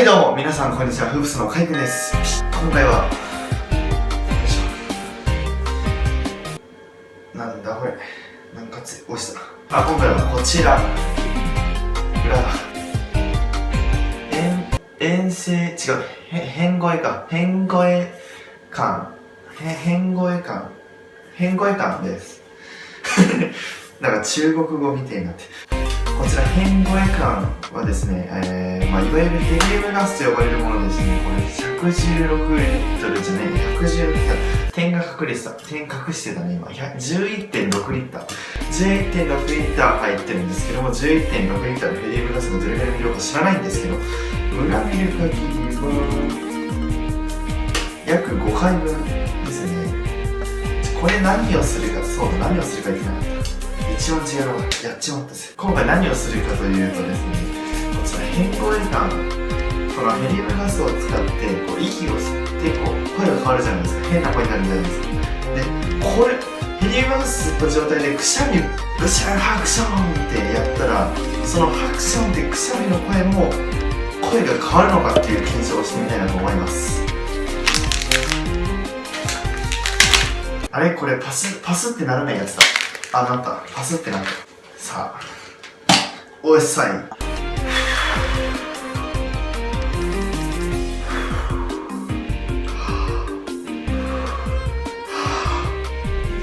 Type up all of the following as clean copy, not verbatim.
はいどうも皆さんこんにちは、フープスのカイくんです。今回はなんだこれ、なんか押した今回はこちら遠征違う変声か変声感ですなんか中国語みたいになってこちら変声感はですね、いわゆるヘリウムガスと呼ばれるものですね。これ116リットルじゃない116リットル、点が隠してたね今。11.6 リッター 11.6 リッター入ってるんですけども、 11.6 リッターのヘリウムガスがどれぐらいの量か知らないんですけど、裏見る限りは約5回分ですね。これ何をするか、そうだ、何をするか言ってなかった。一番違うのがやっちまったです。今回何をするかというとですね、こちら変声感、このヘリウムガスを使ってこう息を吸ってこう声が変わるじゃないですか。変な声になるじゃないですか。で、これヘリウムガス吸った状態でくしゃみブシャンハクションってやったら、そのハクションってくしゃみの声も声が変わるのかっていう検証をしてみたいなと思います。あれこれパスってならないやつだ。なった。パスってなった。さあ。おいさい。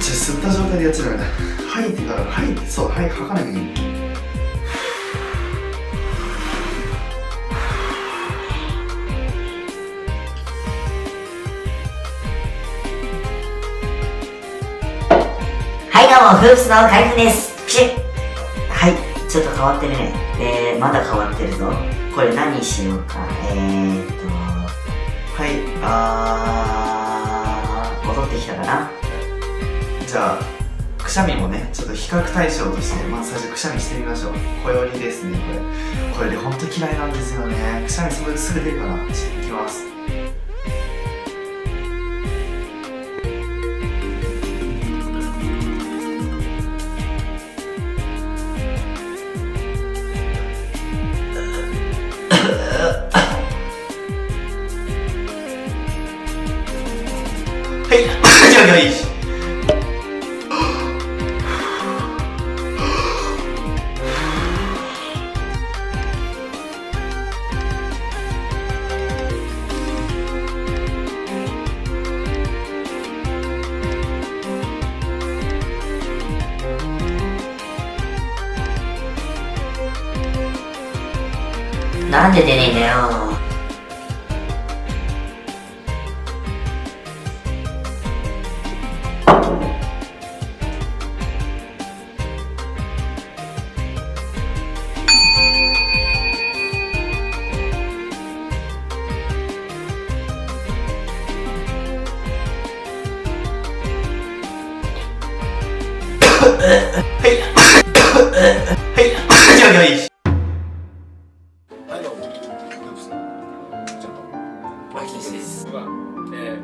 吸った状態でやっちゃダメだ。吐いてから、吐かなきゃいい。はいどうも、フープスのカイくんです。ピシッ。はい、ちょっと変わってるね。まだ変わってるぞ。これ何しようか。戻ってきたかな。じゃあ、くしゃみもね、ちょっと比較対象として、まず最初くしゃみしてみましょう。小よりですね、これでほんと嫌いなんですよね。くしゃみすぐ出るから、ちょっといきます。はい、なんで出ねえんだよ。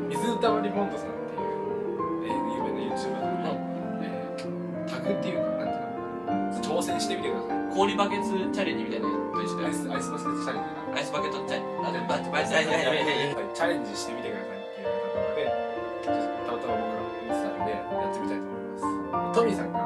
水溜りボンドさんっていう、有名な YouTuber の、タグっていうか、なんていうの、挑戦してみてください。氷バケツチャレンジみたいなのと一緒でアイスバケツチャレンジかな。アイスバケットチャレンジチャレンジしてみてくださいっていう動画で、たまたま僕ら見てたんで、やってみたいと思います。トミーさんが